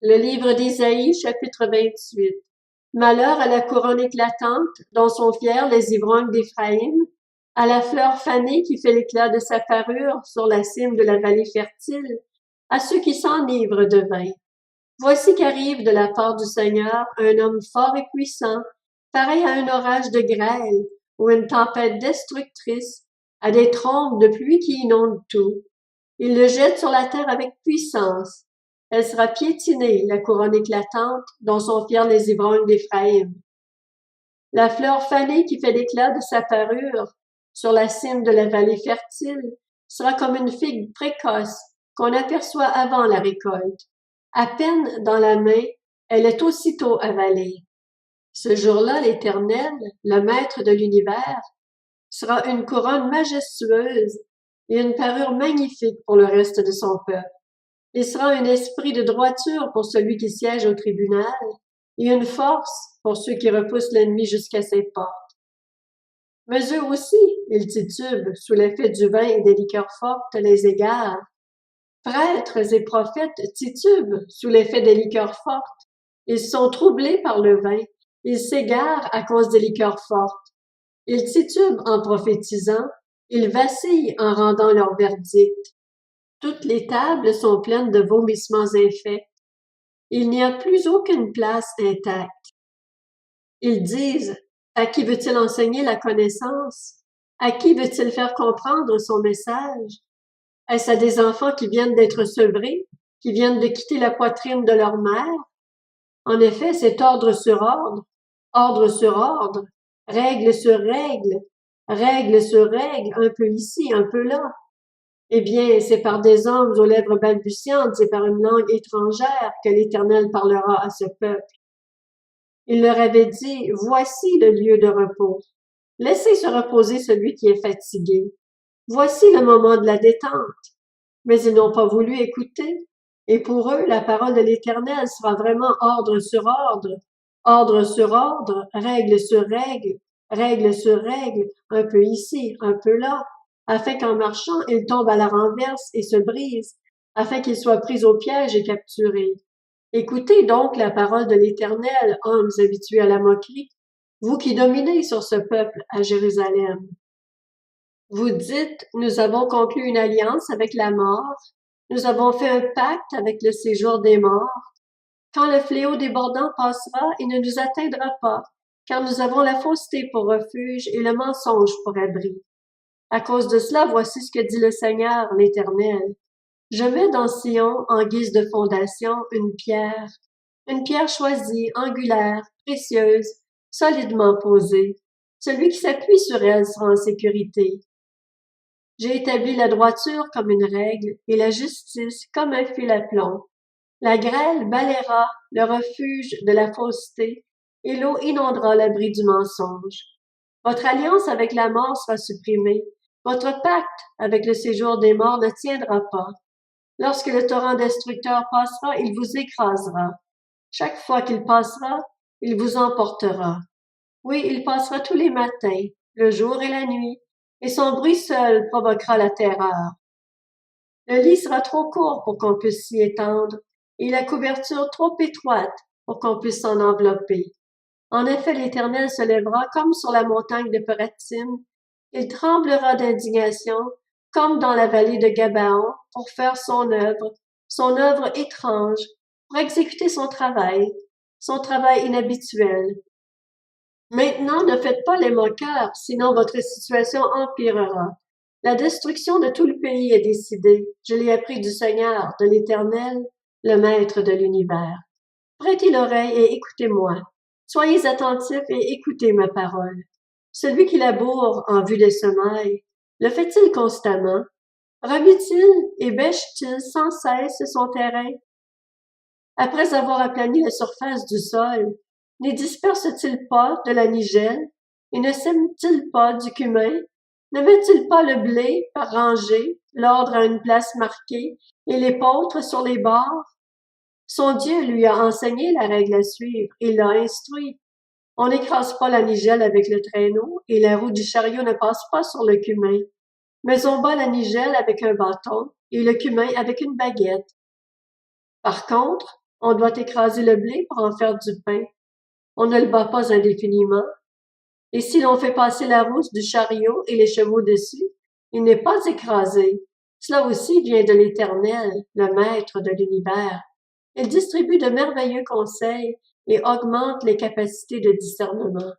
Le livre d'Ésaïe, chapitre 28. Malheur à la couronne éclatante, dont sont fiers les ivrognes d'Éphraïm, à la fleur fanée qui fait l'éclat de sa parure sur la cime de la vallée fertile, à ceux qui s'enivrent de vin. Voici qu'arrive de la part du Seigneur un homme fort et puissant, pareil à un orage de grêle ou une tempête destructrice, à des trombes de pluie qui inondent tout. Il le jette sur la terre avec puissance. Elle sera piétinée, la couronne éclatante, dont sont fiers les ivrognes d'Éphraïm. La fleur fanée qui fait l'éclat de sa parure, sur la cime de la vallée fertile, sera comme une figue précoce qu'on aperçoit avant la récolte. À peine dans la main, elle est aussitôt avalée. Ce jour-là, l'Éternel, le Maître de l'univers, sera une couronne majestueuse et une parure magnifique pour le reste de son peuple. Il sera un esprit de droiture pour celui qui siège au tribunal et une force pour ceux qui repoussent l'ennemi jusqu'à ses portes. Mais eux aussi, ils titubent sous l'effet du vin et des liqueurs fortes les égarent. Prêtres et prophètes titubent sous l'effet des liqueurs fortes. Ils sont troublés par le vin. Ils s'égarent à cause des liqueurs fortes. Ils titubent en prophétisant. Ils vacillent en rendant leur verdict. Toutes les tables sont pleines de vomissements infects. Il n'y a plus aucune place intacte. Ils disent, à qui veut-il enseigner la connaissance? À qui veut-il faire comprendre son message? Est-ce à des enfants qui viennent d'être sevrés, qui viennent de quitter la poitrine de leur mère? En effet, c'est ordre sur ordre, règle sur règle, un peu ici, un peu là. Eh bien, c'est par des hommes aux lèvres balbutiantes et par une langue étrangère que l'Éternel parlera à ce peuple. Il leur avait dit, voici le lieu de repos. Laissez se reposer celui qui est fatigué. Voici le moment de la détente. Mais ils n'ont pas voulu écouter. Et pour eux, la parole de l'Éternel sera vraiment ordre sur ordre, règle sur règle, un peu ici, un peu là, afin qu'en marchant, ils tombent à la renverse et se brisent, afin qu'ils soient pris au piège et capturés. Écoutez donc la parole de l'Éternel, hommes habitués à la moquerie, vous qui dominez sur ce peuple à Jérusalem. Vous dites, nous avons conclu une alliance avec la mort, nous avons fait un pacte avec le séjour des morts. Quand le fléau débordant passera, il ne nous atteindra pas, car nous avons la fausseté pour refuge et le mensonge pour abri. À cause de cela, voici ce que dit le Seigneur, l'Éternel. Je mets dans Sion, en guise de fondation, une pierre choisie, angulaire, précieuse, solidement posée. Celui qui s'appuie sur elle sera en sécurité. J'ai établi la droiture comme une règle et la justice comme un fil à plomb. La grêle balayera le refuge de la fausseté et l'eau inondera l'abri du mensonge. Votre alliance avec la mort sera supprimée. Votre pacte avec le séjour des morts ne tiendra pas. Lorsque le torrent destructeur passera, il vous écrasera. Chaque fois qu'il passera, il vous emportera. Oui, il passera tous les matins, le jour et la nuit, et son bruit seul provoquera la terreur. Le lit sera trop court pour qu'on puisse s'y étendre, et la couverture trop étroite pour qu'on puisse s'en envelopper. En effet, l'Éternel se lèvera comme sur la montagne de Pératim, il tremblera d'indignation, comme dans la vallée de Gabaon, pour faire son œuvre étrange, pour exécuter son travail inhabituel. Maintenant, ne faites pas les moqueurs, sinon votre situation empirera. La destruction de tout le pays est décidée. Je l'ai appris du Seigneur, de l'Éternel, le Maître de l'univers. Prêtez l'oreille et écoutez-moi. Soyez attentifs et écoutez ma parole. Celui qui laboure en vue des semailles, le fait-il constamment? Remue-t-il et bêche-t-il sans cesse son terrain? Après avoir aplani la surface du sol, n'y disperse-t-il pas de la nigelle et ne sème-t-il pas du cumin? Ne met-il pas le blé par rangées, l'ordre à une place marquée et l'épeautre sur les bords? Son Dieu lui a enseigné la règle à suivre et l'a instruit. On n'écrase pas la nigelle avec le traîneau et la roue du chariot ne passe pas sur le cumin. Mais on bat la nigelle avec un bâton et le cumin avec une baguette. Par contre, On doit écraser le blé pour en faire du pain. On ne le bat pas indéfiniment. Et si l'on fait passer la roue du chariot et les chevaux dessus, il n'est pas écrasé. Cela aussi vient de l'Éternel, le Maître de l'univers. Il distribue de merveilleux conseils et augmente les capacités de discernement.